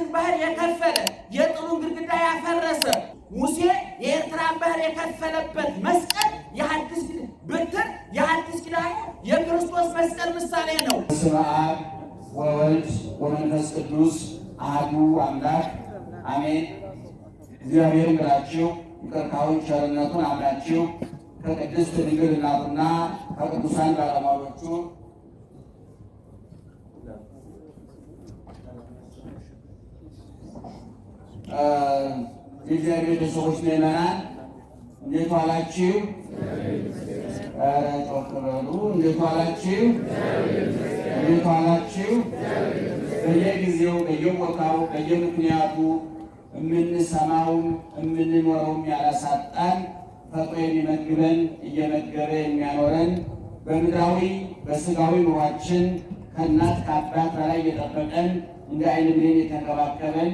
የአባይን ባህር የከፈለ የጥሉን ግድግዳ ያፈረሰ ሙሴ የኤርትራን ባህር የከፈለበት መስቀል የሐዲስ በትር የሐዲስ ኪዳን የክርስቶስ መስቀል ምሳሌ ነው። በስመ አብ ወወልድ ወመንፈስ ቅዱስ አሐዱ አምላክ አሜን። እግዚአብሔር ይምራችሁ፣ ይቅርታውን ቸርነቱን አምናችሁ ከቅድስት ድንግል እናቱና ከቅዱሳን ባለሟሎቹ የእግዚአብሔር ቤተሰቦች ምዕመናን እንዴት ዋላችሁ? ጮክ በሉ። እንዴት ዋላችሁ? እንዴት ዋላችሁ? በየጊዜው በየቦታው በየምክንያቱ የምንሰማውም የምንኖረውም ያላሳጣን ፈጥሮ የሚመግበን እየመገበ የሚያኖረን በምድራዊ በስጋዊ ኑሯችን ከእናት ከአባት በላይ እየጠበቀን እንደ ዓይን ብሌን የተንከባከበን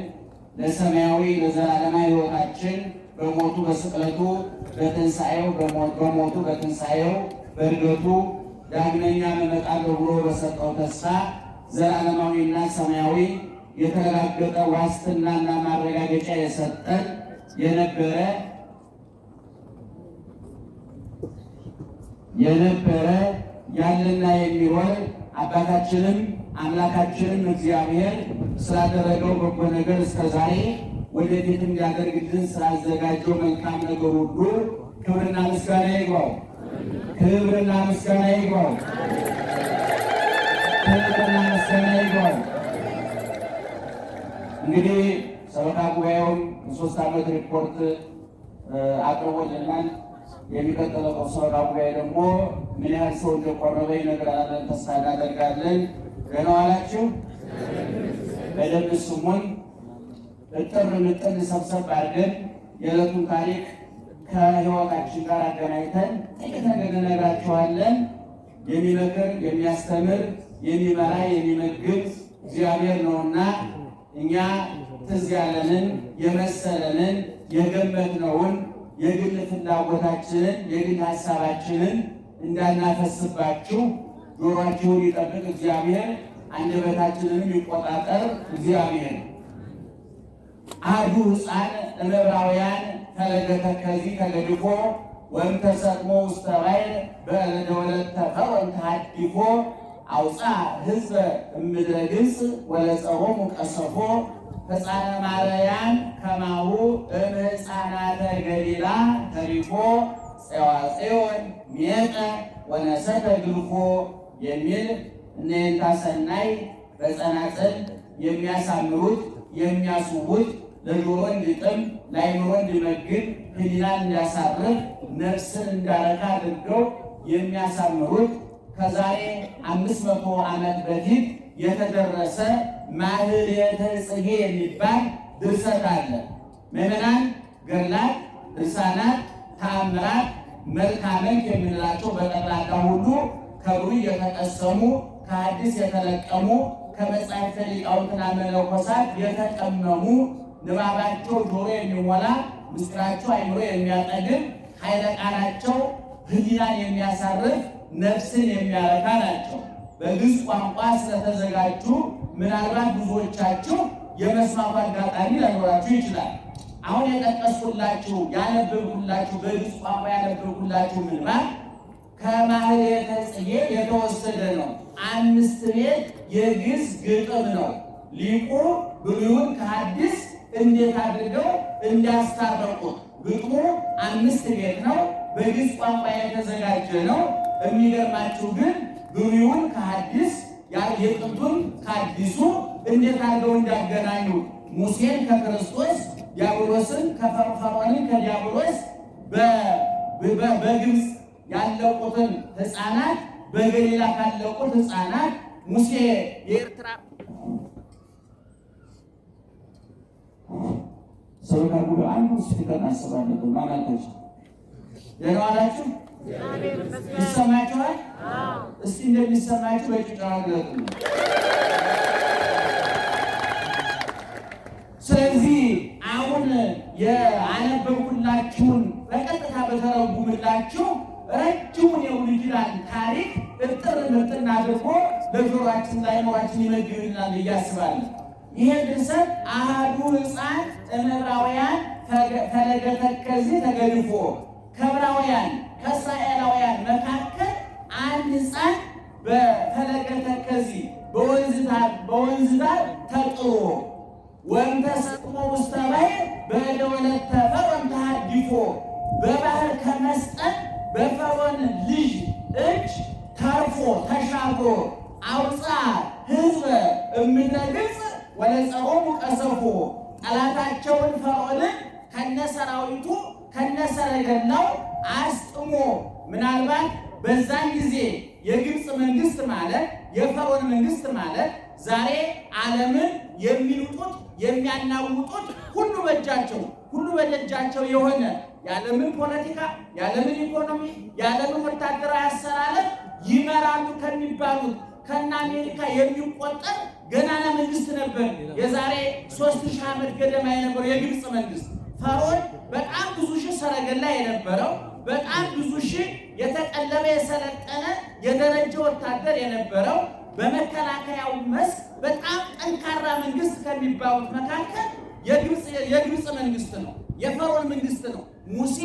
ለሰማያዊ ለዘላለማዊ ሕይወታችን በሞቱ በስቅለቱ በትንሣኤው በሞቱ በትንሣኤው በእርገቱ ዳግመኛ እመጣለሁ ብሎ በሰጠው ተስፋ ዘላለማዊና ሰማያዊ የተረጋገጠ ዋስትናና ማረጋገጫ የሰጠን የነበረ ያለና የሚሆን አባታችንም አምላካችንም እግዚአብሔር ስላደረገው በጎ ነገር እስከዛሬ ወደፊትም ሊያደርግልን ስላዘጋጀው መልካም ነገር ሁሉ ክብርና ምስጋና ይግባው። ክብርና ምስጋና ይግባው። ክብርና ምስጋና ይግባው። እንግዲህ ሰበካ ጉባኤውም የ3 ዓመት ሪፖርት አቅርቦልናል። የሚቀጥለው ሰበካ ጉባኤ ደግሞ ምን ያህል ሰው እንደቆረበ ይነግረናል። ተስፋ እናደርጋለን። ገና ዋላችሁ። በደንብ ስሙን እጥር ምጥን ሰብሰብ አድርገን የዕለቱን ታሪክ ከሕይወታችን ጋር አገናኝተን ጥቂት ነገር እነግራችኋለን። የሚመክር የሚያስተምር የሚመራ የሚመግብ እግዚአብሔር ነውና እኛ ትዝ ያለንን የመሰለንን የገመትነውን የግል ፍላጎታችንን የግል ሀሳባችንን እንዳናፈስባችሁ ጆሮአችሁን ይጠብቅ እግዚአብሔር፣ አንደበታችንንም ይቆጣጠር እግዚአብሔር። አሐዱ ሕፃን እምዕብራውያን ፈለገ ተከዚ ተገድፎ ወእምተሰጥሞ ውስተ ባሕር በእደ ወለተ ፈርዖን ተሃዲፎ አውፅአ ሕዝበ እምድረ ግብፅ ወለጸሮሙ ቀሰፎ ሕፃነ ማርያም ከማሁ እምሕፃናተ ገሊላ ተሪፎ ፄዋፄወን ሜጠ ወነሰተ ግልፎ የሚል እነይንታ ሰናይ በጸናጽል የሚያሳምሩት የሚያስውቡት ለጆሮ እንዲጥም ለዓይምሮ እንዲመግብ ሕሊናን እንዲያሳርፍ ነፍስን እንዳረካ አድርገው የሚያሳምሩት ከዛሬ 500 ዓመት በፊት የተደረሰ ማህሌተ ጽጌ የሚባል ድርሰት አለ። ምዕመናን ገድላት፣ ድርሳናት፣ ተአምራት፣ መልካመት የምንላቸው በጠቅላላ ሁሉ ከብሉይ የተቀሰሙ ከሐዲስ የተለቀሙ ከመጻሕፍተ ሊቃውንትና መነኮሳት የተቀመሙ ንባባቸው ጆሮ የሚሞላ ምስጢራቸው አእምሮ የሚያጠግብ ኃይለ ቃላቸው ሕሊናን የሚያሳርፍ ነፍስን የሚያረካ ናቸው። በግዕዝ ቋንቋ ስለተዘጋጁ ምናልባት ብዙዎቻችሁ የመስማቱ አጋጣሚ ላይኖራችሁ ይችላል። አሁን የጠቀስኩላችሁ ያነበብኩላችሁ በግዕዝ ቋንቋ ያነበብኩላችሁ ምንባብ ከማህሌተ ጽጌ የተወሰደ ነው። 5 ቤት የግዕዝ ግጥም ነው። ሊቁ ብሉይን ከሐዲስ እንዴት አድርገው እንዳስታረቁት ግጥሙ 5 ቤት ነው። በግዕዝ ቋንቋ የተዘጋጀ ነው። የሚገርማችሁ ግን ብሉይን ከሐዲስ የጥንቱን ከአዲሱ እንዴት አድርገው እንዳገናኙ ሙሴን ከክርስቶስ ዲያብሎስን ፈርዖንን ከዲያብሎስ በግብፅ ያለቁትን ሕፃናት በገሊላ ካለቁት ሕፃናት ሙሴ የኤርትራ ሰበካ ጉባኤ አንዱ ስፒከር አስባለሁ ማለታች ደህና ዋላችሁ። ይሰማችኋል? እስቲ እንደሚሰማችሁ በጭብጨባ ግለጡ። ስለዚህ አሁን የአነበብኩላችሁን በቀጥታ በተረጉምላችሁ ረጅሙን የብሉይ ኪዳን ታሪክ እጥር ምጥን አድርጎ ለጆሮአችን ለዓይምሯችን ይመግብልናል ብዬ አስባለሁ። ይሄ ድርሰት አሐዱ ሕፃን እምዕብራውያን ፈለገ ተከዜ ተገድፎ ከዕብራውያን ከእስራኤላውያን መካከል አንድ ሕፃን በፈለገ ተከዜ በወንዝ ዳር ተጥሎ ወእምተሰጥሞ ውስተ ባሕር በእደ ወለተ ፈርዖን ተሃዲፎ በባህር ከመስጠም በፈርዖን ልጅ እጅ ተርፎ ተሻግሮ አውፃ ሕዝበ እምድረ ግብፅ ወለጸሮሙ ቀሰፎ ጠላታቸውን ፈርዖንን ከነሰራዊቱ ከነሰረገላው አስጥሞ ምናልባት በዛን ጊዜ የግብፅ መንግስት ማለት የፈርዖን መንግስት ማለት ዛሬ ዓለምን የሚሉጡት የሚያናውጡት ሁሉ በእጃቸው የሆነ የዓለምን ፖለቲካ የዓለምን ኢኮኖሚ የዓለምን ወታደራዊ አሰላለፍ ይመራሉ ከሚባሉት ከነ አሜሪካ የሚቆጠር ገናና መንግስት ነበር። የዛሬ 3000 ዓመት ገደማ የነበረው የግብፅ መንግስት ፈርዖን በጣም ብዙ ሺህ ሰረገላ የነበረው በጣም ብዙ ሺህ የተቀለበ የሰለጠነ የደረጀ ወታደር የነበረው በመከላከያው መስክ በጣም ጠንካራ መንግስት ከሚባሉት መካከል የግብፅ መንግስት ነው፣ የፈርዖን መንግስት ነው። ሙሴ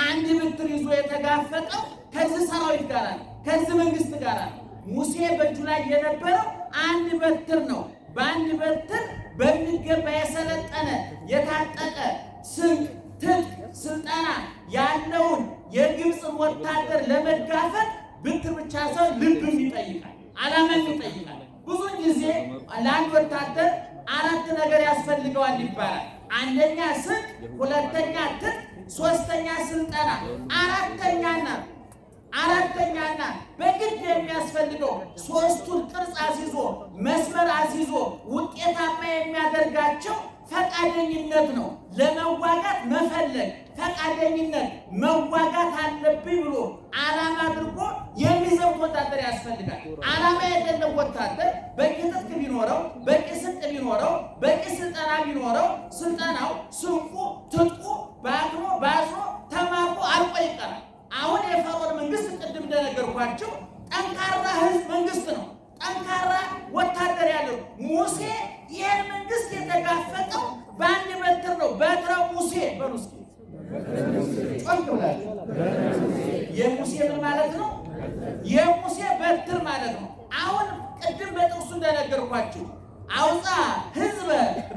አንድ በትር ይዞ የተጋፈጠው ከዚህ ሰራዊት ጋር ነው፣ ከዚህ መንግስት ጋር ነው። ሙሴ በእጁ ላይ የነበረው አንድ በትር ነው። በአንድ በትር በሚገባ የሰለጠነ የታጠቀ ስንቅ፣ ትጥቅ፣ ስልጠና ያለውን የግብፅን ወታደር ለመጋፈጥ ብትር ብቻ ሳይሆን ልብም ይጠይቃል፣ ዓላማም ይጠይቃል። ብዙ ጊዜ ለአንድ ወታደር 4 ነገር ያስፈልገዋል ይባላል። አንደኛ ስንቅ፣ ሁለተኛ ትጥቅ፣ ሶስተኛ ስልጠና፣ አራተኛና በግድ የሚያስፈልገው ሶስቱን ቅርጽ አስይዞ መስመር አስይዞ ውጤታማ የሚያደርጋቸው ፈቃደኝነት ነው። ለመዋጋት መፈለግ፣ ፈቃደኝነት፣ መዋጋት አለብኝ ብሎ ዓላማ አድርጎ የሚዘምት ወታደር ያስፈልጋል። ዓላማ የሌለው ወታደር በቂ ትጥቅ ቢኖረው፣ በቂ ስንቅ ቢኖረው፣ በቂ ስልጠና ቢኖረው ስልጠናው፣ ስንቁ፣ ትጥቁ ባዝኖ ተማርኮ አልቆ ይቀራል። አሁን የፈርዖን መንግስት ቅድም እንደነገርኳቸው ጠንካራ ህዝብ መንግስት ነው፣ ጠንካራ ወታደር ያለው። ሙሴ ይህን መንግስት የተጋፈጠው በአንድ በትር ነው። በትረ ሙሴ በሩስ የሙሴ ምን ማለት ነው? የሙሴ በትር ማለት ነው። አሁን ቅድም በጥቅሱ እንደነገርኳችሁ አውፃ ህዝበ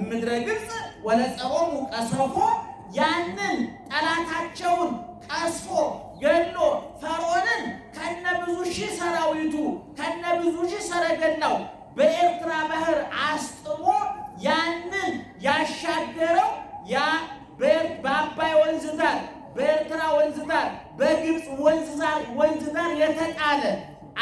ምድረ ግብፅ ወለጸሮሙ ቀሰፎ ያንን ጠላታቸውን ቀስፎ ገሎ ፈርዖንን ከነ ብዙ ሺህ ሰራዊቱ ከነ ብዙ ሺህ ሰረገላው በኤርትራ ባህር አስጥሞ ያንን ያሻገረው ያ በአባይ ወንዝ ዳር በኤርትራ ወንዝ ዳር በግብፅ ወንዝ ዳር የተጣለ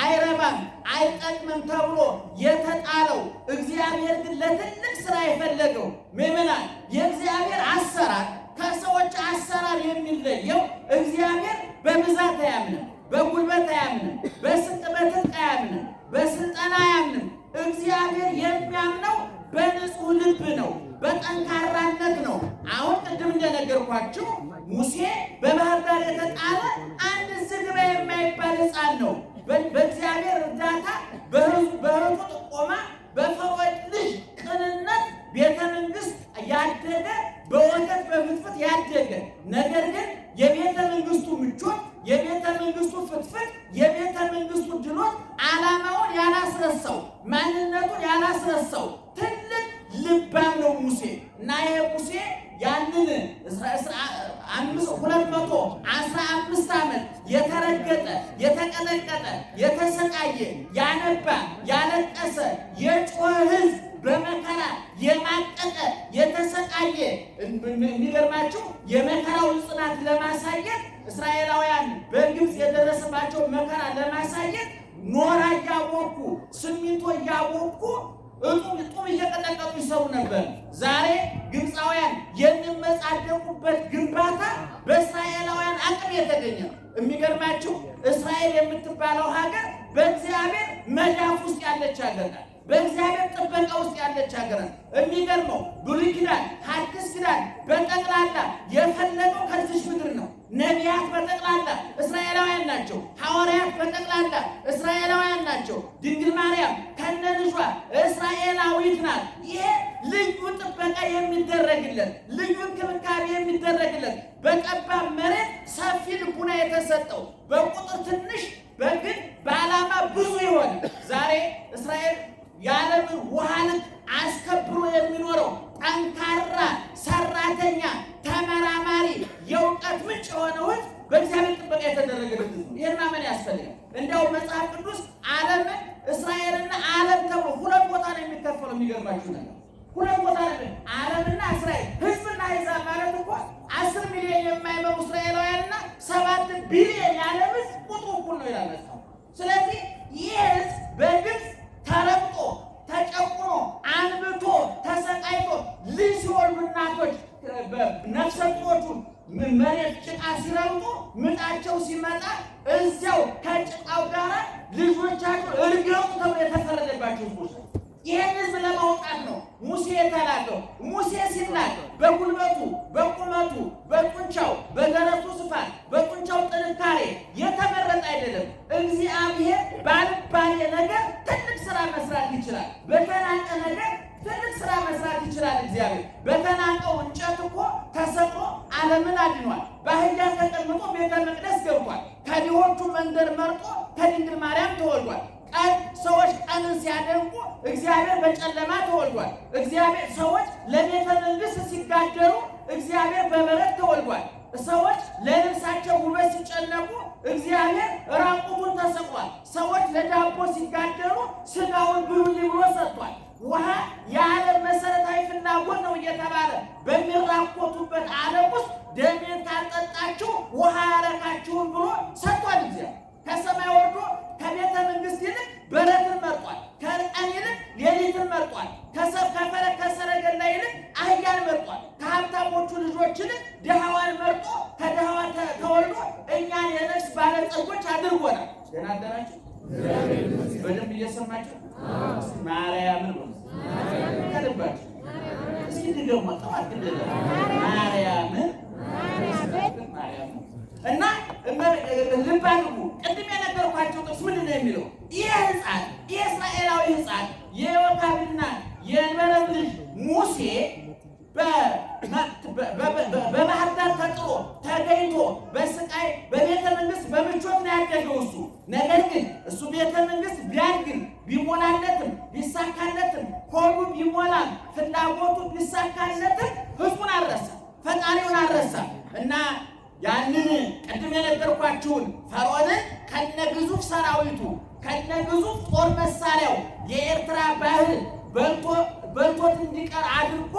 አይረባም አይጠቅምም ተብሎ የተጣለው እግዚአብሔር ግን ለትልቅ ስራ የፈለገው ምዕመናን የእግዚአብሔር አሰራር ከሰዎች አሰራር የሚለየው እግዚአብሔር በብዛት አያምንም፣ በጉልበት አያምንም፣ በስንቅ በትጥቅ አያምንም፣ በስልጠና አያምንም። እግዚአብሔር የሚያምነው በንጹህ ልብ ነው፣ በጠንካራነት ነው። አሁን ቅድም እንደነገርኳችሁ ሙሴ በባህር ዳር የተጣለ አንድ ዝግባ የማይባል ሕፃን ነው። በእግዚአብሔር እርዳታ በሕዝቡ ጥቆማ በፈርዖን ልጅ ቅንነት ቤተ መንግስት ያደገ በወተት በፍትፍት ያደገ ነገር ግን የቤተ መንግስቱ ምቾት የቤተ መንግስቱ ፍትፍት የቤተ መንግስቱ ድሎት ዓላማውን ያላስረሳው ማንነቱን ያላስረሳው ትልቅ ልባም ነው ሙሴ እና ይሄ ሙሴ ያንን 215 ዓመት የተረገጠ የተቀጠቀጠ የተሰቃየ ያነባ ያለቀሰ የጮኸ ህዝብ በመከራ የማቀቀ የተሰቃየ የሚገርማችሁ የመከራውን ጽናት ለማሳየት እስራኤላውያን በግብፅ የደረሰባቸው መከራ ለማሳየት ኖራ እያቦኩ ሲሚንቶ እያቦኩ እጡብ እየቀጠቀጡ ይሰሩ ነበር። ዛሬ ግብፃውያን የሚመጻደቁበት ግንባታ በእስራኤላውያን አቅም የተገኘ ነው። የሚገርማችሁ እስራኤል የምትባለው ሀገር በእግዚአብሔር መዳፍ ውስጥ ያለች ሀገር ናት። በእግዚአብሔር ጥበቃ ውስጥ ያለች ያለች ሀገር የሚገርመው ብሉይ ኪዳን ሐዲስ ኪዳን በጠቅላላ የፈለገው ከዚች ምድር ነው። ነቢያት በጠቅላላ እስራኤላውያን ናቸው። ሐዋርያት በጠቅላላ እስራኤላውያን ናቸው። ድንግል ማርያም ከነልጇ እስራኤላዊት ናት። ይሄ ልዩ ጥበቃ የሚደረግለት ልዩ እንክብካቤ የሚደረግለት በጠባብ መሬት ሰፊ ልቡና የተሰጠው በቁጥር ትንሽ በግን በዓላማ ብዙ ይሆን ዛሬ እስራኤል የዓለምን ውሃ ልክ አስከብሮ የሚኖረው ጠንካራ ሰራተኛ ተመራማሪ የእውቀት ምንጭ የሆነው ሕዝብ በእግዚአብሔር ጥበቃ የተደረገለት ሕዝብ። ይህን ማመን ያስፈልጋል። እንዲያው መጽሐፍ ቅዱስ ዓለምን እስራኤልና ዓለም ተብሎ ሁለት ቦታ ነው የሚከፈለው። የሚገርማችሁ ነገር ሁለት ቦታ ነው። ዓለምና እስራኤል ሕዝብና አሕዛብ ማለት እኮ 10 ሚሊዮን የማይበሩ እስራኤላውያንና 7 ቢሊዮን የዓለም ሕዝብ ቁጥሩ እኩል ነው ይላል መጽሐፍ። ስለዚህ ይህ ሕዝብ በግብፅ ተረግጦ ተጨቁኖ አንብቶ ተሰቃይቶ ልጅ ሲወልዱ እናቶች ነፍሰ ጡሮቹን መሬት ጭቃ ሲረግጡ ምጣቸው ሲመጣ እዚያው ከጭቃው ጋር ልጆቻቸው እርገጡ ተብሎ የተፈረደባቸው ሕዝቦች። ይህን ሕዝብ ለማውጣት ነው ሙሴ የተላከው። ሙሴ ሲላክ በጉልበቱ፣ በቁመቱ፣ በጡንቻው፣ በደረቱ ስፋት፣ በጡንቻው ጥንካሬ የተመረጠ አይደለም። እግዚአብሔር ባልባሌ ነገር ትልቅ ስራ መስራት ይችላል። በተናቀ ነገር ትልቅ ስራ መስራት ይችላል። እግዚአብሔር በተናቀው እንጨት እኮ ተሰቅሎ ዓለምን አድኗል። በአህያ ተቀምጦ ቤተ መቅደስ ገብቷል። ከድሆቹ መንደር መርጦ ከድንግል ማርያም ተወልዷል። ቀን ሰዎች ቀንን ሲያደንቁ እግዚአብሔር በጨለማ ተወልዷል። እግዚአብሔር ሰዎች ለቤተ መንግስት ሲጋደሉ እግዚአብሔር በበረት ተወልዷል። ሰዎች ለልብሳቸው ውበት ሲጨነቁ እግዚአብሔር ራቁቱን ተሰቅሏል። ሰዎች ለዳቦ ሲጋደሉ ስጋውን ብሉኝ ብሎ ሰጥቷል። ውሃ የዓለም መሰረታዊ ፍላጎት ነው እየተባለ በሚራቆቱበት ዓለም ውስጥ ደሜን ካልጠጣችሁ ውሃ ያረካችሁን ብሎ ሰጥቷል። እግዚአብሔር ከሰማይ ወርዶ ከቤተ መንግስት ይልቅ በረትን መርጧል። ከቀን ይልቅ ሌሊትን መርጧል። ከሰረገላ ይልቅ አህያን መርጧል። ከሀብታሞቹ ልጆች ይልቅ ድሃዋን መርጦ ከድሃዋ ተወልዶ እኛን የነፍስ ባለጸጎች አድርጎናል። ደህና አደራችሁ? በደንብ እየሰማችሁ ማርያምን ነው ከልባችሁ እስኪ ድገሙ። ጠዋት ማርያምን እና ልብ አድርጉ። ቅድም የነገርኳቸው ጥቅስ ምንድን ነው የሚለው? ይህ ሕፃን ይህ እስራኤላዊ ሕፃን የዮካብድና የበረድ ልጅ ሙሴ በባህር ዳር ተጥሎ ተገኝቶ በስቃይ በቤተ መንግስት በምቾት ነው ያደገው እሱ። ነገር ግን እሱ ቤተ መንግስት ቢያድግም ቢሞላለትም ቢሳካለትም ሆዱ ቢሞላም ፍላጎቱ ቢሳካለትም ሕዝቡን አልረሳ፣ ፈጣሪውን አልረሳ እና ያንን ቅድም የነገርኳችሁን ፈርዖንን ከነግዙፍ ሰራዊቱ ከነግዙፍ ጦር መሳሪያው የኤርትራ ባህር በልቶት እንዲቀር አድርጎ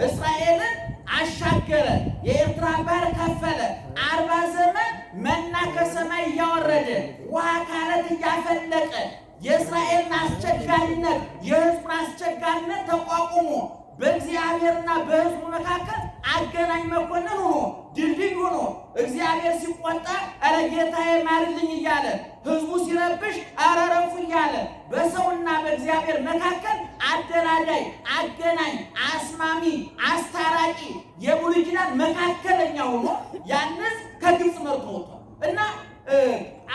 እስራኤልን አሻገረ። የኤርትራ ባህር ከፈለ። 40 ዘመን መና ከሰማይ እያወረደ ውሃ ካለት እያፈለቀ የእስራኤልን አስቸጋሪነት የሕዝቡን አስቸጋሪነት ተቋቁሞ በእግዚአብሔርና በሕዝቡ መካከል አገናኝ መኮንን ሆኖ ድልድይ ሆኖ እግዚአብሔር ሲቆጣ ኧረ ጌታዬ ማርልኝ እያለ ሕዝቡ ሲረብሽ ኧረ ረፉ እያለ በሰውና በእግዚአብሔር መካከል አደራዳይ፣ አገናኝ፣ አስማሚ፣ አስታራቂ የብሉይ ኪዳን መካከለኛ ሆኖ ያንን ከግብፅ መርቶ ወጥቷል እና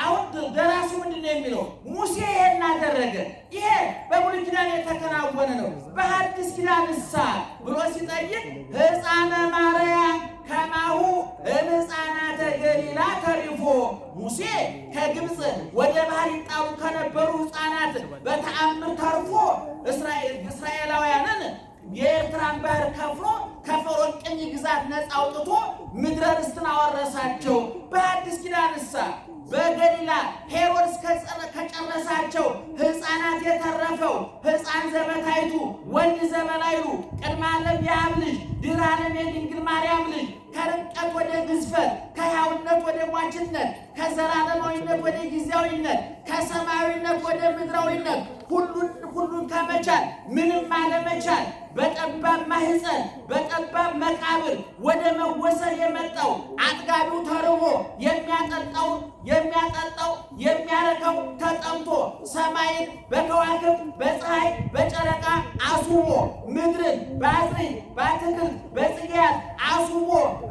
አሁን ደራሱ ምንድን ነው የሚለው? ሙሴ ይሄን አደረገ። ይሄ በብሉይ ኪዳን የተከናወነ ነው። በሐዲስ ኪዳን እሳ ብሎ ሲጠይቅ ሕፃነ ማርያም ከማሁ ሕፃናተ ገሊላ ተሪፎ ሙሴ ከግብፅ ወደ ባህር ይጣሉ ከነበሩ ሕፃናት በተአምር ተርፎ እስራኤላውያንን የኤርትራን ባህር ከፍሎ ከፈርዖን ቅኝ ግዛት ነፃ አውጥቶ ምድረ ርስትን አወረሳቸው። በሐዲስ ኪዳን እሳ በገሊላ ሄሮድስ ከጨረሳቸው ሕፃናት የተረፈው ሕፃን ዘበታይቱ ወንድ ዘበላይሉ ቅድመ ዓለም የአብ ልጅ ድኅረ ዓለም የድንግል ማርያም ልጅ ከርቀት ወደ ግዝፈት ከሕያውነት ወደ ሟችነት ከዘላለማዊነት ወደ ጊዜያዊነት ከሰማያዊነት ወደ ምድራዊነት ሁሉን ከመቻል ምንም አለመቻል በጠባብ ማህፀን በጠባብ መቃብር ወደ መወሰድ የመጣው አጥጋቢው ተርቦ የሚያጠጣው የሚያረካው ተጠምቶ ሰማይን በከዋክብት በፀሐይ በጨረቃ አስውቦ ምድርን በአዝርዕት በአትክልት በጽጌያት አስውቦ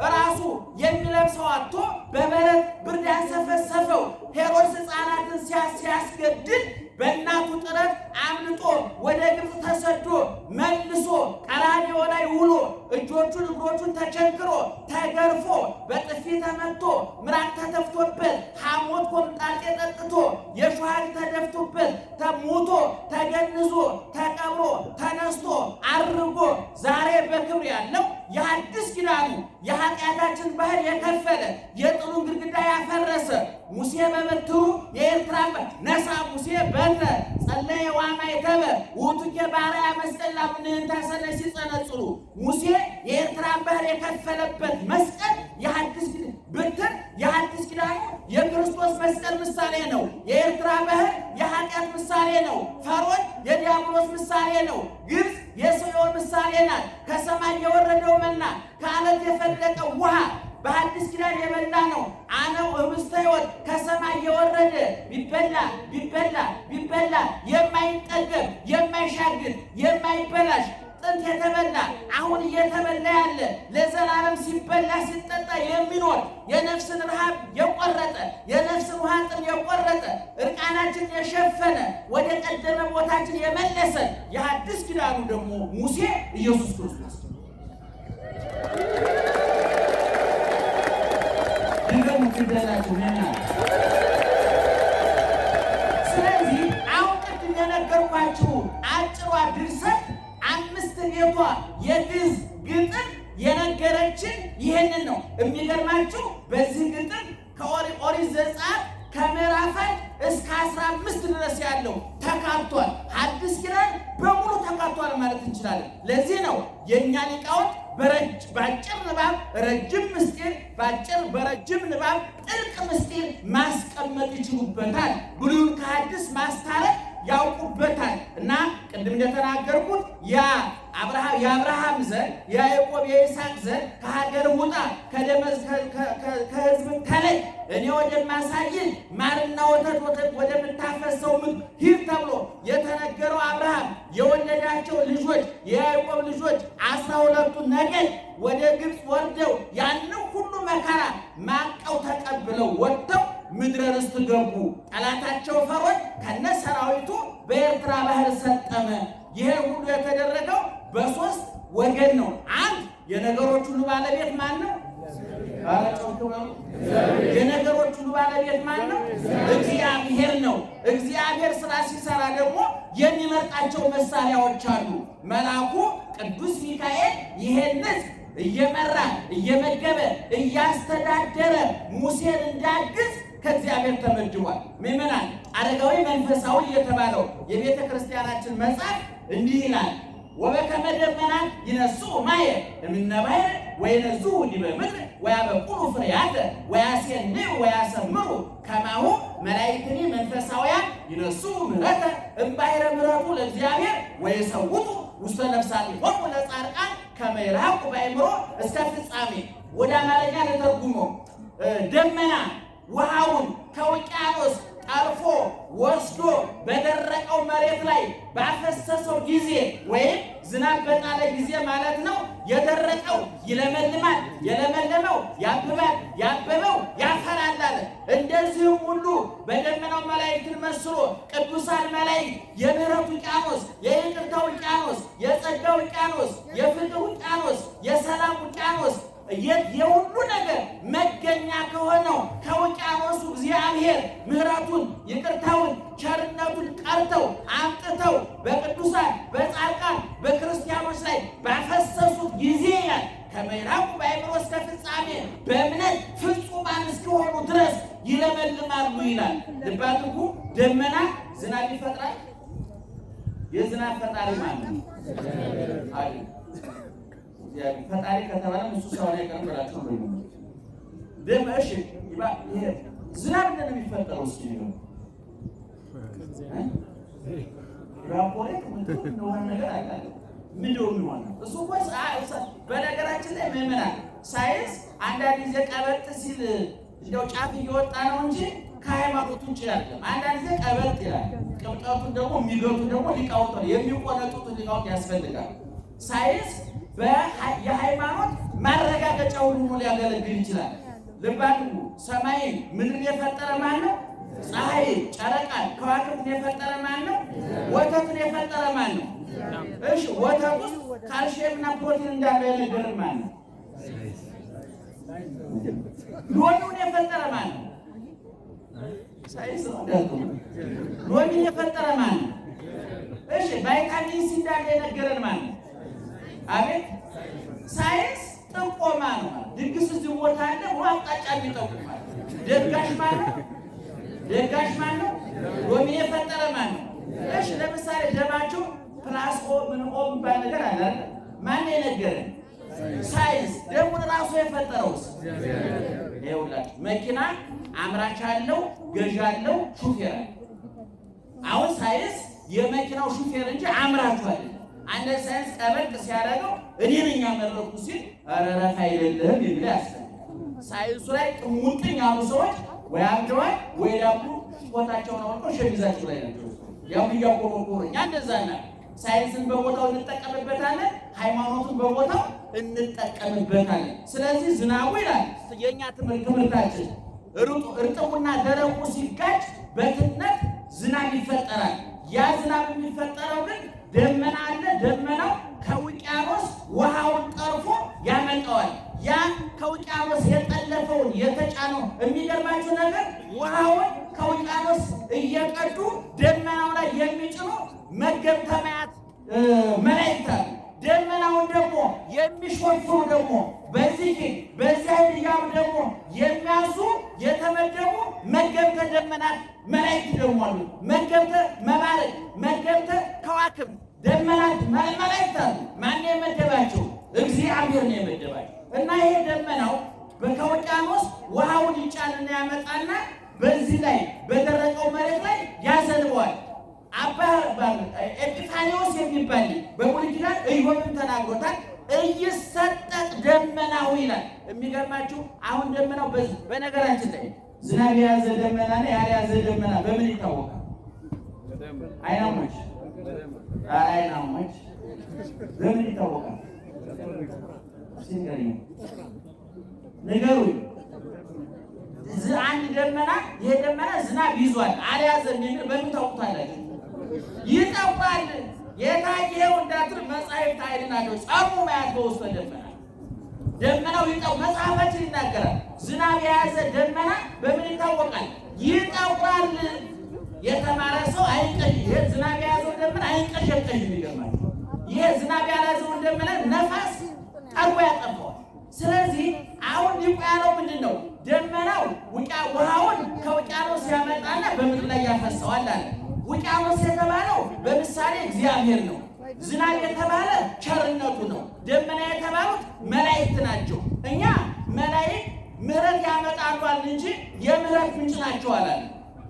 ራሱ የሚለብሰው አጥቶ በበረት ብርድ ያንሰፈሰፈው ሄሮድስ ሕፃናትን ሲያስገድል በእናቱ ጥረት አምልጦ ወደ ግብፅ ተሰዶ መልሶ ቀራንዮ ላይ ውሎ እጆቹን እግሮቹን ተቸንክሮ ተገርፎ በጥፊ ተመቶ ምራቅ ተተፍቶበት ሐሞት ኮምጣጤ ጠጥቶ የሾህ ተደፍቶበት ተሞቶ ተገንዞ ተቀብሮ ተነስቶ አርጎ ዛሬ በክብር ያለው የሐዲስ ኪዳኑ የኃጢአታችን ባህር የከፈለ የጥሉን ግድግዳ ያፈረሰ ሙሴ በበትሩ የኤርትራ ነሳ ሙሴ በትረ ጸለየ ወማይተበ ውእቱኬ ባርያ መስቀል ላምንህን ታሰነ ሲጸነጽሉ ሙሴ የኤርትራ ባህር የከፈለበት መስቀል የሐዲስ በትር የሐዲስ ኪዳኑ የክርስቶስ መስቀል ምሳሌ ነው። የኤርትራ ባህር የኃጢአት ምሳሌ ነው። ፈርዖን የዲያብሎስ ምሳሌ ነው። ግብፅ የሲኦል ምሳሌ ናት። ከሰማይ የወረደው መና ከዓለት የፈለቀው ውሃ በሐዲስ ኪዳን የበላ ነው። አነው ህብስተ ሕይወት ከሰማይ የወረደ ቢበላ የማይጠገብ የማይሻግር የማይበላሽ ጥንት የተበላ አሁን እየተበላ ያለ ለዘላለም ሲበላ ሲጠጣ የሚኖር የነፍስን ረሃብ የቆረጠ የነፍስን ውሃ ጥም የቆረጠ እርቃናችን የሸፈነ ወደ ቀደመ ቦታችን የመለሰ የሐዲስ ኪዳኑ ደግሞ ሙሴ ኢየሱስ ክርስቶስ ስለዚህ አሁን ቅድም የነገርኳችሁ አጭሯ ድርሰት 5 ቤቷ የግዕዝ ግጥም የነገረችን ይሄንን ነው። የሚገርማችሁ በዚህ ግጥም ከኦሪት ዘጸአት ከምዕራፍ 1 እስከ 15 ድረስ ያለው ተካቷል። ሐዲስ ኪዳን በሙሉ ተካቷል ማለት እንችላለን። ለዚህ ነው የእኛ ሊቃውንት በአጭር ንባብ ረጅም ምስጢር በረጅም ንባብ ጥልቅ ምስጢር ማስቀመጥ ይችሉበታል። ብሉይን ከሐዲስ ማስታረቅ ያውቁበታል። እና ቅድም እንደተናገርኩት የአብርሃም ዘር የያዕቆብ የይስሐቅ ዘር ከሀገር ውጣ ከሕዝብ ተለይ እኔ ወደማሳይህ ማርና ወተት ወደምታፈሰው ምድር ሂድ ተብሎ የተነገረው አብርሃም የወለዳቸው ልጆች የያዕቆብ ልጆች 12ቱ ነገድ ወደ ግብፅ ወርደው ያንን ሁሉ መከራ ማቀው ተቀብለው ወጥተው ምድረ ርስት ገቡ። ጠላታቸው ፈርዖን ከነ ሰራዊቱ በኤርትራ ባህር ሰጠመ። ይሄ ሁሉ የተደረገው በሶስት ወገን ነው። አንድ የነገሮች ሁሉ ባለቤት ማን ነው? የነገሮች ሁሉ ባለቤት ማን ነው? እግዚአብሔር ነው። እግዚአብሔር ስራ ሲሰራ ደግሞ የሚመርጣቸው መሳሪያዎች አሉ። መልአኩ ቅዱስ ሚካኤል ይሄንን እየመራ እየመገበ እያስተዳደረ ሙሴን እንዳግዝ ከእግዚአብሔር ተመድቧል። ምእመናን አረጋዊ መንፈሳዊ የተባለው የቤተ ክርስቲያናችን መጽሐፍ እንዲህ ይላል። ወበከመ ደመና ይነስኡ ማየ እምነ ባሕር ወይነዝኡ ዲበ ምድር ወያበቁሉ ፍሬያተ ወያሴንዑ ወያሰምሩ ከማሁ መላእክትኒ መንፈሳውያን ይነስኡ ምሕረተ እምባሕረ ምሕረቱ ለእግዚአብሔር ወይሰውጡ ውስተ ነፍሳቲሆሙ ለጻድቃን ከመ ይርሐቁ በአእምሮ እስከ ፍጻሜ። ወደ አማርኛ ለተርጉመው ደመና ውሃውን ከውቅያኖስ ጠልፎ ወስዶ በደረቀው መሬት ላይ ባፈሰሰው ጊዜ ወይም ዝናብ በጣለ ጊዜ ማለት ነው። የደረቀው ይለመልማል፣ የለመለመው ያብባል፣ ያበበው ያፈራል አለ። እንደዚህም ሁሉ በደመናው መላእክትን መስሎ ቅዱሳን መላእክት የምህረት ውቅያኖስ፣ የይቅርታ ውቅያኖስ፣ የጸጋ ውቅያኖስ፣ የፍቅር ውቅያኖስ፣ የሰላም ውቅያኖስ የሁሉ ነገር መገኛ ከሆነው ከውቅያኖሱ እግዚአብሔር ምሕረቱን ይቅርታውን ቸርነቱን ቀርተው አምጥተው በቅዱሳን በጻድቃን በክርስቲያኖች ላይ ባፈሰሱት ጊዜ ከመ ይርሐቁ በአእምሮ እስከ ፍጻሜ በእምነት ፍጹማን እስኪሆኑ ድረስ ይለመልማሉ ይላል። ልብ አድርጉ። ደመና ዝናብ ይፈጥራል። የዝናብ ፈጣሪ ማለት ነው አይደል? ፈጣሪ ከተባለ እሱ ሰው ላይ ቀርብ ብላችሁ ነው። ደመሽ ዝናብ እንደሚፈጠረው እስኪ ነው ራፖሬት ምን ነው ነገር አይደለም ምን ነው የሚሆነው እሱ ወስ በነገራችን ላይ ምዕመናን ሳይንስ አንዳንድ ጊዜ ቀበጥ ሲል እንደው ጫፍ እየወጣ ነው እንጂ ከሃይማኖቱ ውጭ አይደለም። አንዳንድ ጊዜ ቀበጥ ይላል። ቅብጠቱን ደግሞ የሚገቱ ደግሞ ሊቃውንት የሚቆነጡት ሊቃውንት ያስፈልጋል። ሳይንስ የሃይማኖት ማረጋገጫ ሆኖ ሊያገለግል ይችላል። ልብ አድርጉ። ሰማይን ምድርን የፈጠረ ማን ነው? ፀሐይ፣ ጨረቃን፣ ከዋክብትን የፈጠረ ማን ነው? ወተትን የፈጠረ ማን ነው? እሺ ወተት ውስጥ ካልሽየምና ፕሮቲን እንዳለ የነገረን ማን ነው? ሎሚውን የፈጠረ ማን ነው? ሳይንስ ነው። ሎሚን የፈጠረ ማን ነው? እሺ ቫይታሚን ሲ እንዳለ የነገረን ማን ነው? አቤት ሳይንስ ጥቆማ ነው። ድግስ እዚህ ቦታ አለ ወይ አቅጣጫ የሚጠቁም ማለት ደጋሽ ማን ነው? ደጋሽ ማን ነው? ሎሚን የፈጠረ ማን ነው? እሺ ለምሳሌ ደማችሁ ፕላስ ኦ ምን ኦ ባል ነገር አለ አይደል? ማን የነገረን? ሳይንስ። ደሙን ራሱ የፈጠረውስ ይኸውላችሁ መኪና አምራች አለው፣ ገዥ አለው፣ ሹፌር አለው። አሁን ሳይንስ የመኪናው ሹፌር እንጂ አምራቹ አይደለም። አንድ ሳይንስ ቀበጥ ሲያደርገው እኔ ነኝ ያመረኩት ሲል አረራታ አይደለም የሚል ያስፈልጋል። ሳይንሱ ላይ ጥሙጥኝ ያሉ ሰዎች ወይ አምደዋል ወይ ዳቡ ቦታቸውን አውቀው ሸሚዛቸው ላይ ናቸው። ያው ይያቆረቆሩ እኛ እንደዛና ሳይንስን በቦታው እንጠቀምበታለን፣ ሃይማኖቱን በቦታው እንጠቀምበታለን። ስለዚህ ዝናቡ ይላል የኛ ትምህርታችን እርጥቡና ደረቁ ሲጋጭ በትነት ዝናብ ይፈጠራል። ያ ዝናብ የሚፈጠረው ግን ደመና አለ። ደመናው ከውቅያኖስ ውሃውን ጠርፎ ያመጣዋል። ያ ከውቅያኖስ የጠለፈውን የተጫነው የሚገርማችሁ ነገር ውሃውን ከውቅያኖስ እየቀዱ ደመናው ላይ የሚጭኑ መገብተማያት መላእክት አሉ። ደመናውን ደግሞ የሚሾፍሩ ደግሞ በዚህ እያሉ ደግሞ የሚያዙ የተመደቡ መገብተ ደመናት መላእክት ደግሞ አሉ። መገብተ መባረቅ፣ መገብተ ከዋክብት ደመናት መላእክት አሉ። ማን የመደባቸው? እግዚአብሔር ነው የመደባቸው። እና ይሄ ደመናው ከውቅያኖስ ውሃውን ይጫንና ያመጣና በዚህ ላይ በደረቀው መሬት ላይ ያዘንበዋል። አባ ኤጲፋኒዎስ የሚባል በብሉይ ኪዳን ኢዮብን ተናግሮታል። እይሰጠጥ ደመናው ይላል። የሚገርማችሁ አሁን ደመናው በነገራችን ላይ ዝናብ የያዘ ደመናና ያልያዘ ደመና በምን ይታወቃል? አይናሞች በምን ይታወቃል? ሲንገሪ ነገሩኝ። አንድ ደመና ይሄ ደመና ዝናብ ይዟል አልያዘም የሚል በምን ታውቁታላችሁ? ይጠፋል። የታየው እንዳትር መጻሕፍት አይደናቸው ጻፉ ማያት በውስጥ ደመናው ይጠፋል። መጽሐፋችን ይናገራል። ዝናብ የያዘ ደመና በምን ይታወቃል? ይጠፋል። የተማረ ሰው አይቀሽ። ይሄ ዝናብ የያዘው ደመና አይቀሸቀሽ። ይገርማል። ይሄ ዝናብ ያላዘው ደመና ነፋስ ጠርጎ ያጠፋዋል። ስለዚህ አሁን ሊቁ ያለው ምንድነው? ደመናው ውሃውን ከውቅያኖስ ያመጣና በምድር ላይ ያፈሰዋል አለ። ውቅያኖስ የተባለው በምሳሌ እግዚአብሔር ነው። ዝናብ የተባለ ቸርነቱ ነው። ደመና የተባሉት መላእክት ናቸው። እኛ መላእክት ምሕረት ያመጣሉ እንጂ የምሕረት ምንጭ ናቸው አላለ።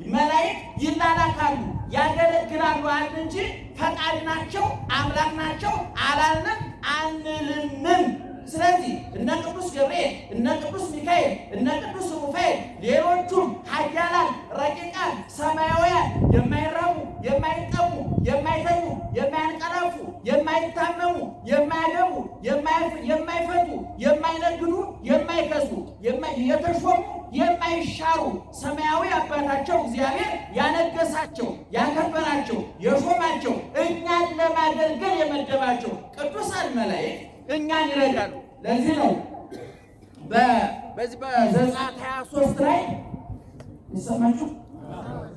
መላእክት ይላላካሉ፣ ያገለግላሉ አለ እንጂ ፈጣሪ ናቸው፣ አምላክ ናቸው አላልንም፣ አንልምም። ስለዚህ እነ ቅዱስ ገብርኤል፣ እነ ቅዱስ ሚካኤል፣ እነ ቅዱስ ሩፋኤል ሌሎቹም ኃያላን ረቂቃን ሰማያውያን የማይራቡ የማይጠሙ የማይተኙ የማያንቀላፉ የማይታመሙ የማያገቡ የማይፈቱ የማይነግዱ የማይከሱ የተሾሙ የማይሻሩ ሰማያዊ አባታቸው እግዚአብሔር ያነገሳቸው ያከበራቸው የሾማቸው እኛን ለማገልገል የመደባቸው ቅዱሳን መላእክት እኛን ይረዳሉ። ለዚህ ነው በዚህ በዘጸአት 23 ላይ ይሰማችሁ።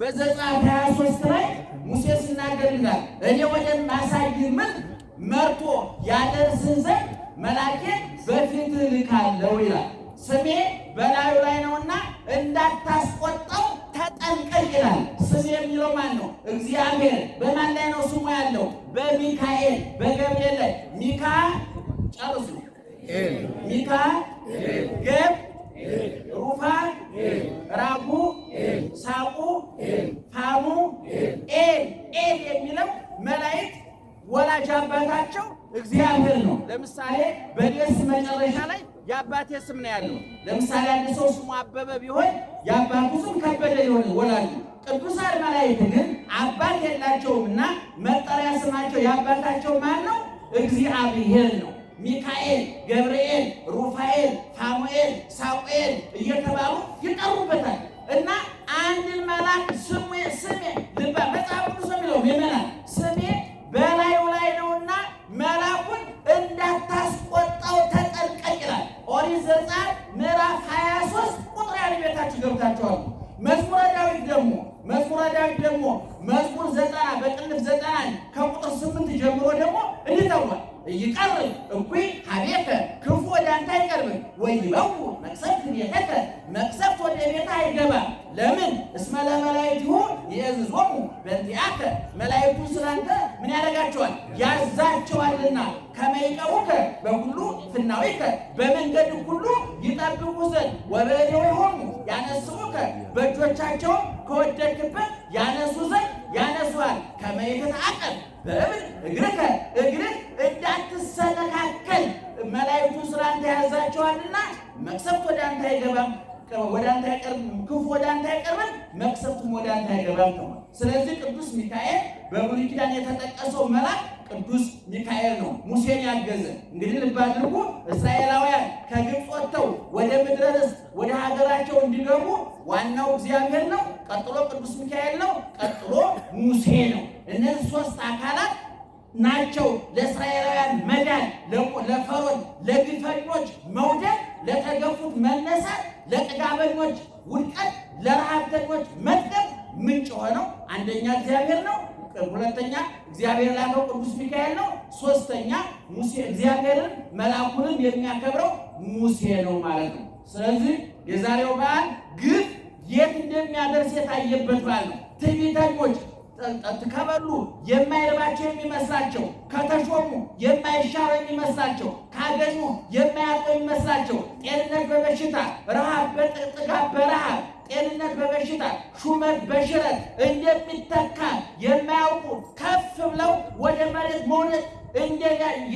በዘጸአት 23 ላይ ሙሴ ሲናገር ይላል እኔ ወደማሳይህ ምድር መርቶ ያደርስህ ዘንድ መልአኬን በፊትህ እልካለሁ ይላል። ስሜ በላዩ ላይ ነውና እንዳታስቆጣው ተጠንቀቅ ይላል። ስም የሚለው ማን ነው? እግዚአብሔር። በማን ላይ ነው ስሙ ያለው? በሚካኤል በገብርኤል ላይ። ሚካ ጨርሱ። ሚካ ገብ ሩፋ ራጉ ሳቁ ፋሙ ኤል የሚለው እግዚአብሔር ነው። ለምሳሌ በደስ መጨረሻ ላይ የአባቴ ስም ነው ያለው። ለምሳሌ አንድ ሰው ስሙ አበበ ቢሆን የአባቱ ስም ከበደ ሊሆን ወላጁ። ቅዱሳን መላእክት ግን አባት የላቸውምና መጠሪያ ስማቸው የአባታቸው ማን ነው? እግዚአብሔር ነው። ሚካኤል፣ ገብርኤል፣ ሩፋኤል፣ ሳሙኤል፣ ሳሙኤል እየተባሉ ይጠሩበታል። እና አንድን መልአክ ስሜ ልባ መጽሐፍ ቅዱስ የሚለው ይመናል ስሜ በላዩ ላይ ነውና መልአኩን እንዳታስቆጣው ተጠንቀቅ ይላል። ኦሪት ዘጸአት ምዕራፍ 23 ቁጥር ያለ ቤታችሁ ገብታችኋል። መዝሙረ ዳዊት ደግሞ መዝሙር 90 በቅንፍ 90 ከቁጥር 8 ጀምሮ ደግሞ እንዲህ ተብሏል። ይቀርብ እኩይ ሀቤከ ክፉ ወደ አንተ አይቀርብም፣ ወይበው መቅሰፍት ቤተከ መቅሰፍት ወደ ቤትህ አይገባም። ለምን? እስመ ለመላእክቲሁ ይእዝዞሙ በእንቲአከ መላእክቱ ስላንተ ምን ያደርጋቸዋል? ያዛቸዋልና። ከመ ይቀቡከ በኩሉ ፍናዊከ በመንገድ ሁሉ ይጠብቁ ዘንድ ወበእዴሆሙ ያነስኡከ በእጆቻቸው ከወደቅህበት ያነሱ ዘንድ ያነሱሃል። ከመ ይትዓቀብ በእብል እግርከ እግርህ እንዳትሰነካከል መላእክቱ ስላንተ ያዛቸዋልና መቅሰፍት ወደ አንተ አይገባም፣ ወደ አንተ አይቀርብም፣ ክፉ ወደ አንተ አይቀርብም፣ መቅሰፍቱም ወደ አንተ አይገባም ተባለ። ስለዚህ ቅዱስ ሚካኤል በብሉይ ኪዳን የተጠቀሰው መልአክ ቅዱስ ሚካኤል ነው፣ ሙሴን ያገዘ። እንግዲህ ልብ አድርጉ፣ እስራኤላውያን ከግብፅ ወጥተው ወደ ምድረ ርስት ወደ ሀገራቸው እንዲገቡ ዋናው እግዚአብሔር ነው፣ ቀጥሎ ቅዱስ ሚካኤል ነው፣ ቀጥሎ ሙሴ ነው። እነዚህ ሶስት አካላት ናቸው ለእስራኤላውያን መዳን፣ ለፈርዖን ለግፈኞች መውደቅ፣ ለተገፉት መነሳት፣ ለጥጋበኞች ውድቀት፣ ለረሃብተኞች መጥገብ ምንጭ ሆነው አንደኛ እግዚአብሔር ነው፣ ሁለተኛ እግዚአብሔር ላከው ቅዱስ ሚካኤል ነው፣ ሶስተኛ ሙሴ እግዚአብሔርን መልአኩንም የሚያከብረው ሙሴ ነው ማለት ነው። ስለዚህ የዛሬው በዓል ግፍ የት እንደሚያደርስ የታየበት በዓል ነው። ትዕቢተኞች ከበሉ የማይረባቸው የሚመስላቸው፣ ከተሾሙ የማይሻሩ የሚመስላቸው፣ ካገኙ የማያጡ የሚመስላቸው፣ ጤንነት በበሽታ ረሃብ በጥጋብ በረሃብ ጤንነት በበሽታ ሹመት በሽረት እንደሚተካ የማያውቁ ከፍ ብለው ወደ መሬት መውደቅ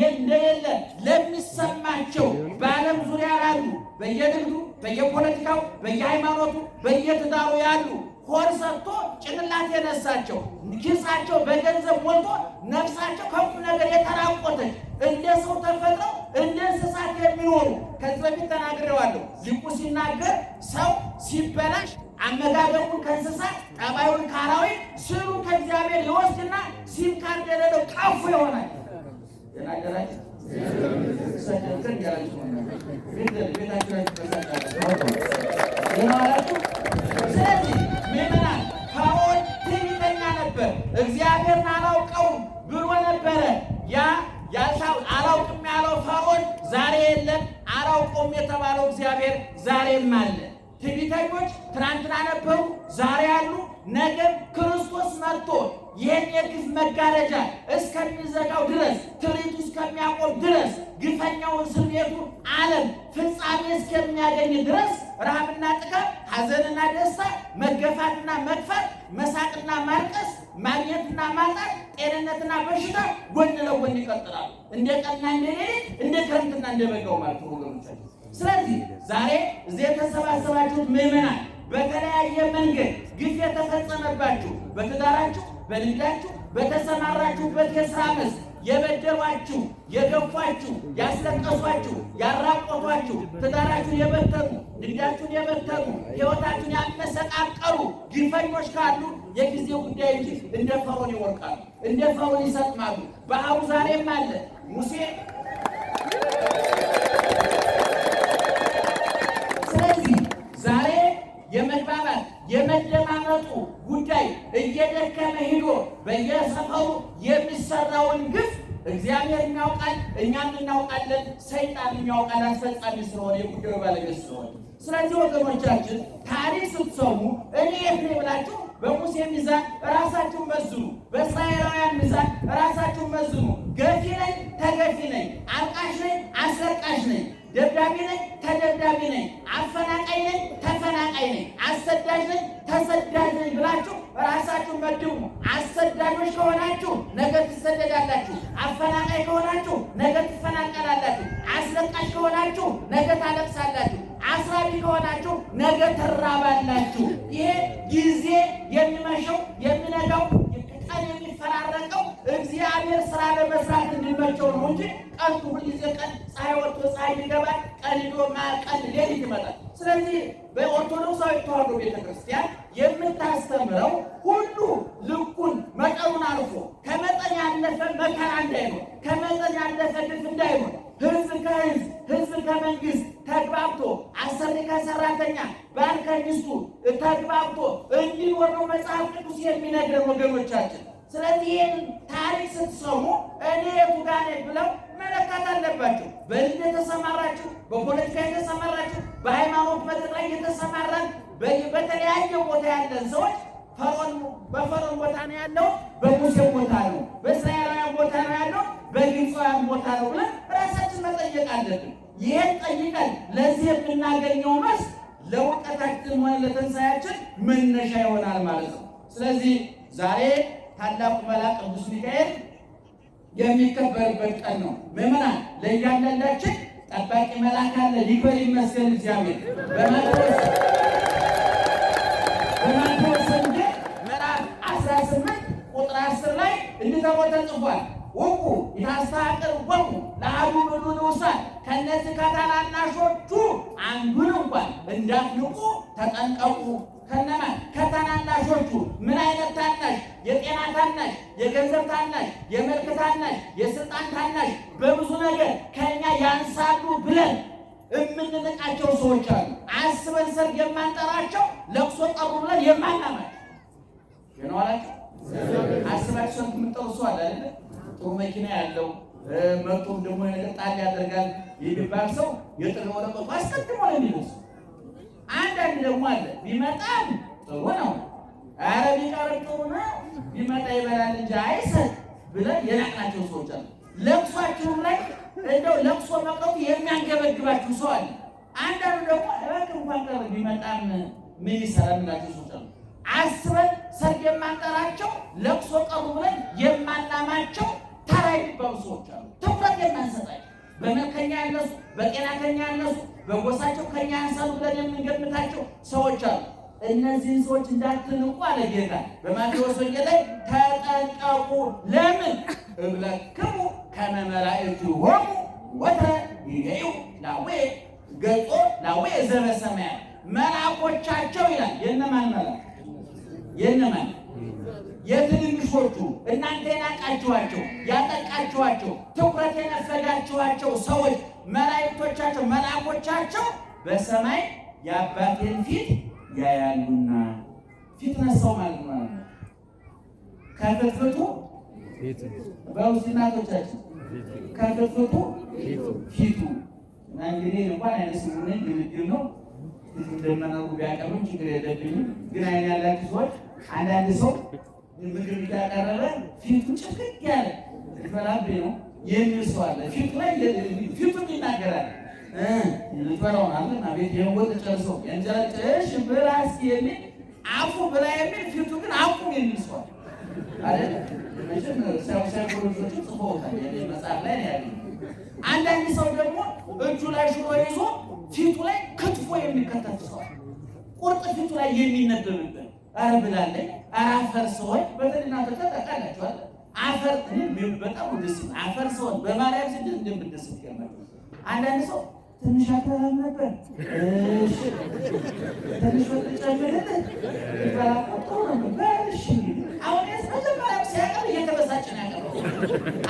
እንደሌለ ለሚሰማቸው በዓለም ዙሪያ ላሉ በየንግዱ በየፖለቲካው በየሃይማኖቱ በየትዳሩ ያሉ ሆድ ሰጥቶ ጭንቅላት የነሳቸው ኪሳቸው በገንዘብ ሞልቶ ነፍሳቸው ከሁሉ ነገር የተራቆተች እንደ ሰው ተፈጥረው እንደ እንስሳት የሚኖሩ ከዚህ በፊት ተናግሬዋለሁ። ሊቁ ሲናገር ሰው ሲበላሽ አመጋገቡን ከእንስሳት ጠባዩን ከአራዊት ስሩን ከእግዚአብሔር ይወስድና ሲም ካርድ የሌለው ቀፉ ይሆናል። ስለዚህ ምዕመናን ፈርዖን ትዕቢተኛ ነበር፣ እግዚአብሔርን አላውቀውም ብሎ ነበረ። ያ አላውቅም ያለው ፈርዖን ዛሬ የለም፣ አላውቀውም የተባለው እግዚአብሔር ዛሬም አለ። ትዕቢተኞች ትናንትና ነበሩ፣ ዛሬ አሉ፣ ነገም ክርስቶስ መጥቶ ይህን የግፍ መጋረጃ እስከሚዘጋው ድረስ ትርኢቱ እስከሚያቆም ድረስ ግፈኛው እስር ቤቱ ዓለም ፍጻሜ እስከሚያገኝ ድረስ ረሃብና ጥጋብ፣ ሐዘንና ደስታ፣ መገፋትና መግፋት፣ መሳቅና ማልቀስ፣ ማግኘትና ማጣት፣ ጤንነትና በሽታ ጎን ለጎን ይቀጥላሉ። እንደ ቀንና እንደ ሌሊት፣ እንደ ክረምትና እንደ በጋው ማለት ነው ወገኖቻችን። ስለዚህ ዛሬ እዚህ የተሰባሰባችሁት ምዕመናን በተለያየ መንገድ ግፍ የተፈጸመባችሁ በትዳራችሁ፣ በንግዳችሁ፣ በተሰማራችሁበት የሥራ መስክ የበደሏችሁ፣ የገፏችሁ፣ ያስለቀሷችሁ፣ ያራቆቷችሁ፣ ትዳራችሁን የበተኑ፣ ንግዳችሁን የበተኑ፣ ሕይወታችሁን ያመሰቃቀሉ ግፈኞች ካሉ የጊዜው ጉዳይ እንጂ እንደ ፈርዖን ይወርቃሉ፣ እንደ ፈርዖን ይሰጥማሉ። ባህሩ ዛሬም አለ። ሙሴ ስለዚህ ዛሬ የመግባባት የመደማመጡ ጉዳይ እየደከመ ሂዶ በየሰፈሩ የሚሰራውን ግፍ እግዚአብሔር ያውቃል፣ እኛም እናውቃለን፣ ሰይጣን ያውቃል፣ አስፈጻሚ ስለሆነ የጉዳዩ ባለቤት ስለሆነ። ስለዚህ ወገኖቻችን ታሪክ ስትሰሙ እኔ የት ነኝ ብላችሁ በሙሴ ሚዛን ራሳችሁን መዝኑ፣ በእስራኤላውያን ሚዛን ራሳችሁን መዝኑ። ገፊ ነኝ፣ ተገፊ ነኝ፣ አልቃሽ ነኝ፣ አስለቃሽ ነኝ፣ ደብዳቤ ነኝ ተደብዳቤ ነኝ፣ አፈናቃይ ነኝ ተፈናቃይ ነኝ፣ አሰዳጅ ነኝ ተሰዳጅ ነኝ ብላችሁ ራሳችሁ መድቡ። አሰዳጆች ከሆናችሁ ነገ ትሰደዳላችሁ፣ አፈናቃይ ከሆናችሁ ነገ ትፈናቀላላችሁ፣ አስለቃሽ ከሆናችሁ ነገ ታለቅሳላችሁ፣ አስራቢ ከሆናችሁ ነገ ትራባላችሁ። ይሄ ጊዜ የሚመሸው የሚነጋው ቀን የሚፈራረቀው እግዚአብሔር ስራ ለመስራት እንዲመቸው ነው እንጂ ቀን ሁልጊዜ ቀን ፀሐይ ወጥቶ ፀሐይ ይገባል፣ ቀን ሄዶ ቀን ሌሊት ይመጣል። ስለዚህ በኦርቶዶክሳዊ ተዋሕዶ ቤተክርስቲያን የምታስተምረው ሁሉ ልኩን መጠኑን አልፎ ከመጠን ያለፈ መከራ እንዳይሆን፣ ከመጠን ያለፈ ግፍ እንዳይሆን፣ ህዝብ ከህዝብ ህዝብ ከመንግስት ተግባብቶ አሰሪ ከሰራተኛ ባል ከሚስቱ ተግባብቶ እንዲኖር ነው መጽሐፍ ቅዱስ የሚነግረን ወገኖቻችን። ስለዚህ ይህን ታሪክ ስትሰሙ እኔ የቱ ጋር ነኝ ብለው መለካት አለባቸው። በልድ የተሰማራችሁ፣ በፖለቲካ የተሰማራችሁ፣ በሃይማኖት መድረክ ላይ የተሰማራን በተለያየ ቦታ ያለን ሰዎች በፈርዖን ቦታ ነው ያለው፣ በሙሴ ቦታ ነው፣ በእስራኤላውያን ቦታ ነው ያለው፣ በግብፃውያን ቦታ ነው ብለን ራሳችን መጠየቅ አለብን። ይህን ጠይቀን ለዚህ የምናገኘው መልስ ለውቀታችን ሆነ ለትንሣኤያችን መነሻ ይሆናል ማለት ነው። ስለዚህ ዛሬ ታላቁ መልአክ ቅዱስ ሚካኤል የሚከበርበት ቀን ነው። ምዕመናን ለእያንዳንዳችን ጠባቂ መልአክ አለ። ይክበር ይመስገን እግዚአብሔር። በማቴዎስ ወንጌል ምዕራፍ 18 ቁጥር 10 ላይ እንዲህ ተብሎ ተጽፏል። ውቁ ይታስተሐቅር ወቁ ለአሐዱ ምሉ ንዑሳን፣ ከእነዚህ ከታናናሾቹ አንዱን እንኳን እንዳትንቁ ተጠንቀቁ። ከነማን? ከታናናሾቹ። ምን አይነት ታናሽ? የጤና ታናሽ፣ የገንዘብ ታናሽ፣ የመልክ ታናሽ፣ የስልጣን ታናሽ፣ በብዙ ነገር ከኛ ያንሳሉ ብለን የምንንቃቸው ሰዎች አሉ። አስበን ሰርግ የማንጠራቸው፣ ለቅሶ ጠሩ ብለን የማናማቸው የነዋላቸው አስባችሁ ሰርግ የምንጠሩ ሰው አለ አይደል? ጥሩ መኪና ያለው መቶም ደግሞ ነገር ጣል ያደርጋል የሚባል ሰው የጥሪ ወረቀቱ አስቀድሞ ነው የሚሉት። አንዳንድ ደግሞ አለ ቢመጣም ጥሩ ነው፣ ኧረ ቢቀርም ጥሩ ነው፣ ቢመጣ ይበላል እንጂ አይሰጥ ብለን የናቅናቸው ሰዎች አሉ። ለቅሷችሁም ላይ እንደው ለቅሶ መቅረቱ የሚያንገበግባችሁ ሰው አለ። አንዳንዱ ደግሞ እባክህ እንኳን ቀረ ቢመጣም ምን ይሰራል የሚላቸው ሰዎች አሉ። አስበን ሰርግ የማንጠራቸው፣ ለቅሶ ቀሩ ብለን የማናማቸው ተራ የሚባሉ ሰዎች አሉ። ትኩረት የማንሰጣቸው፣ በመልክ ከኛ ያነሱ፣ በጤና ከኛ ያነሱ፣ በጎሳቸው ከኛ ያንሳሉ ብለን የምንገምታቸው ሰዎች አሉ። እነዚህን ሰዎች እንዳትንቁ አለ ጌታ በማቴዎስ ወንጌል ላይ ተጠንቀቁ። ለምን? እብለክሙ ከመ መላእክቲሆሙ ወትረ ይሬዩ ላዌ ገጾ ላዌ ዘበሰማያት፣ መልአኮቻቸው ይላል። የእነማን መልአክ? የእነማን? የትንንሾቹ፣ እናንተ የናቃችኋቸው፣ ያጠቃችኋቸው፣ ትኩረት የነፈጋችኋቸው ሰዎች መላእክቶቻቸው፣ መልአኮቻቸው በሰማይ የአባቴን ፊት ያያሉና። ፊት ነሳው ማለት ነው። ከፍትፍቱ በውስጥ እናቶቻችን ከፍትፍቱ ፊቱ እና እንግዲህ እንኳን አይነ ስውርን ግልግል ነው እንደመናሩ ቢያቀርብም ችግር የለብኝም። ግን አይን ያላችሁ ሰዎች አንዳንድ ሰው ምግብ እያቀረበ ፊቱ ጭፍቅ ያለ ልትበላብ ነው የሚል ሰው አለ። ፊቱ ላይ ፊቱን ይናገራል። ልትበላውን አለ እና ቤት የወጥ ጨርሰው የእንጀራ ጭሽ ብላ እስኪ የሚል አፉ ብላ የሚል ፊቱ ግን አቁ የሚል ሰው አይደል? መቼም ሳይኮሎጂዎቹ ጽፎታል መጽሐፍ ላይ ነው ያለው። አንዳንድ ሰው ደግሞ እጁ ላይ ሽሮ ይዞ ፊቱ ላይ ክትፎ የሚከተፍ ሰው ቁርጥ ፊቱ ላይ የሚነበብበት አረ ብላለኝ አፈር ሰዎች በተልና ተጠቃላችኋል። አፈር በጣም ደስ አፈር ሰዎች በማርያም ስንት እንደምደስ ይገርማል። አንዳንድ ሰው ትንሽ አከራም ነበር ትንሽ ወጥጨምርልህ ይባላል። ባልሽ አሁን መጀመሪያ ሲያቀር እየተበሳጨ ነው ያቀረው።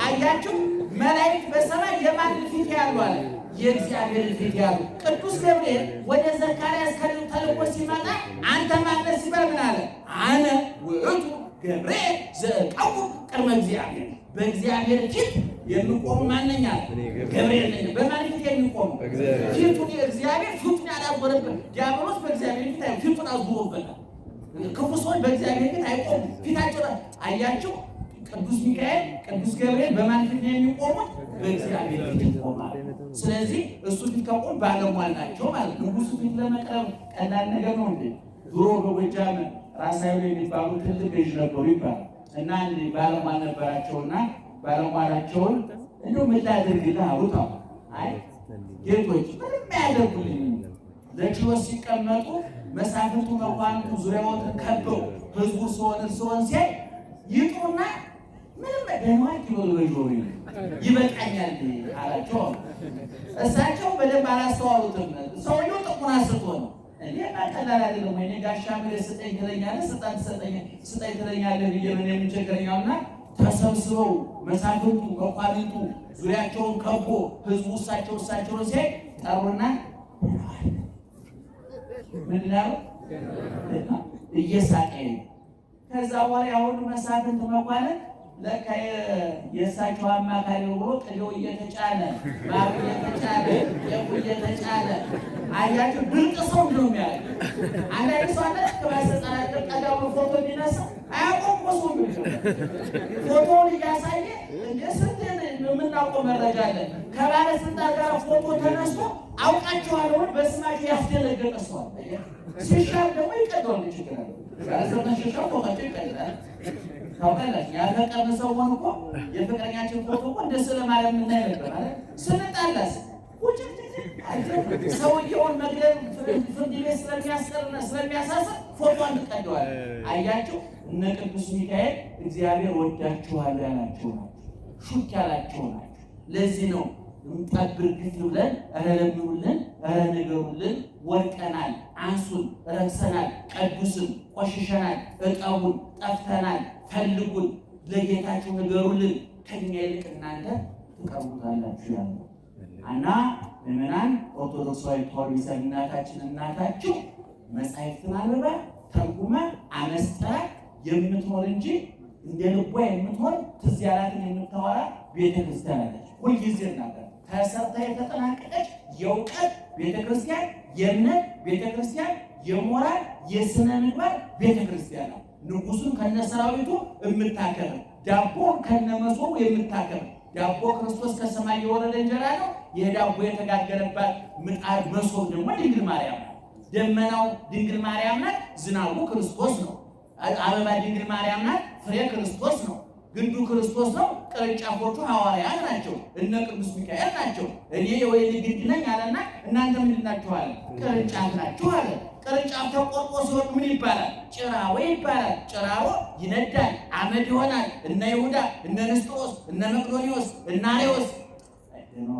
አያችሁ መላእክት በሰማይ የማን ፊት ያሉ አለ? የእግዚአብሔር ፊት ያሉ። ቅዱስ ገብርኤል ወደ ዘካርያስ ተልኮ ሲመጣ አንተ ማነህ ሲባል ምን አለ? አነ ውእቱ ገብርኤል ዘእቀውም ቅድመ እግዚአብሔር፣ በእግዚአብሔር ፊት የሚቆም ማነኛ? ገብርኤል ነኝ። በማን ፊት የሚቆም? ፊቱን እግዚአብሔር ፊቱን ያላዞረበት ዲያብሎስ በእግዚአብሔር ፊት ፊቱን አዙሮበታል። ክፉ ሰዎች በእግዚአብሔር ፊት አይቆሙም። ፊታቸው አያችሁ ቅዱስ ሚካኤል፣ ቅዱስ ገብርኤል በማን ፊት ነው የሚቆሙት? በእግዚአብሔር ፊት ይቆማሉ። ስለዚህ እሱ ፊት ከቆሙ ባለሟል ናቸው ማለት ነው። ንጉሱ ፊት ለመቅረብ ቀላል ነገር ነው እንዴ? ድሮ በጎጃም ራስ ኃይሉ የሚባሉ ትልቅ ገዥ ነበሩ ይባላል እና አንድ ባለሟል ነበራቸውና ባለሟላቸውን እንደው ምን ላድርግልህ አሉት። አይ ጌቶች ምንም ያደርጉልኝ ለችሎት ሲቀመጡ መሳፍንቱ መኳንንቱ ዙሪያዎትን ከበው ህዝቡ ሲሆን ሲያይ ይጡና ምንም ደህና ኪሎ ይበቃኛል አላቸው። እሳቸው በደንብ አላስተዋሉትም። ሰውየው ጥቁን አስቶ ነው እንዴ ቀላል አይደለም ወይ? ጋሻ መሬት ስጠኝ ትለኛለህ፣ ስጠኝ ትለኛለህ ብዬ ምን የምቸገረኛውና ተሰብስበው መሳፍንቱ መኳንንቱ ዙሪያቸውን ከቦ ህዝቡ እሳቸውን ሲያይ ጠሩና ምንድን ነው እየሳቀ ከዛ በኋላ አሁን መሳፍንት መኳንንት ለካ የእሳቸው አማካሪ ብሎ ቅቤው እየተጫነ ማሩ እየተጫነ እየተጫነ አያችሁ ድርቅ ሰው ነው የሚያደርግ። አንዳንድ ሰው አለ ከባሰጣናት ቀዳው ፎቶ ቢነሳ አያውቁም እኮ ፎቶውን እያሳየ እንደ ስንት የምናውቀው መረጃ አለ። ከባለስልጣን ጋር ፎቶ ተነስቶ አውቃቸዋለሁ በስማቸው ያስደነገጠ ሰው አለ። ሲሻል ደግሞ ይቀደዋል ይችላል ባለስልጣን ሲሻል ፎቶቸው ይቀዳል። ታውቃላችሁ ያፈቀርን ሰው ሆኖ እኮ የፍቅረኛችን ፎቶ እኮ እንደ ስለማርያም የምናይ ነበር ማለት ስንጣላስ ሰውየውን መግደል ፍርድ ቤት ስለሚያሳስር ፎቶ አንቀደዋል። አያችሁ እነ ቅዱስ ሚካኤል እግዚአብሔር ወዳችኋል ያላቸው ናቸው፣ ሹክ ያላቸው ናቸው። ለዚህ ነው እንጠብርግት ብለን ኧረ ለምኑልን፣ ኧረ ንገሩልን፣ ወድቀናል፣ አንሱን፣ ረክሰናል፣ ቀዱስን፣ ቆሽሸናል፣ እጠቡን፣ ጠፍተናል፣ ፈልጉን፣ ለጌታችሁ ንገሩልን፣ ከኛ ይልቅ እናንተ ትቀርቡታላችሁ ያለው እና ምዕመናን ኦርቶዶክሳዊ ተዋሕዶ እናታችሁ መጻሕፍትን አንብባ ተርጉማ አመስጥራ የምትኖር እንጂ እንደ ልቧ የምትኖር ትዝ ያላትን የምታወራ ቤተክርስቲያን አለች። ሁልጊዜ እናገር ተሰርታ የተጠናቀቀች የእውቀት ቤተክርስቲያን፣ የእምነት ቤተክርስቲያን፣ የሞራል የስነ ምግባር ቤተክርስቲያን ነው። ንጉሱን ከነሰራዊቱ የምታከብር፣ ዳቦን ከነመሶቡ የምታከብር። ዳቦ ክርስቶስ ከሰማይ የወረደ እንጀራ ነው። የዳቦ የተጋገረባት ምጣድ መሶብ ደግሞ ድንግል ማርያም ናት። ደመናው ድንግል ማርያም ናት። ዝናቡ ክርስቶስ ነው። አበባ ድንግል ማርያም ናት። ፍሬ ክርስቶስ ነው። ግንዱ ክርስቶስ ነው። ቅርንጫፎቹ ሐዋርያት ናቸው። እነ ቅዱስ ሚካኤል ናቸው። እኔ የወይን ግንድ ነኝ አለና እናንተ ምንድን ናችሁ አለ? ቅርንጫፍ ናችሁ አለ። ቅርንጫፍ ተቆርጦ ሲወጥ ምን ይባላል? ጭራሮ ይባላል። ጭራሮ ይነዳል፣ አመድ ይሆናል። እነ ይሁዳ፣ እነ ንስጥሮስ፣ እነ መቅዶኒዎስ፣ እነ አርዮስ ነው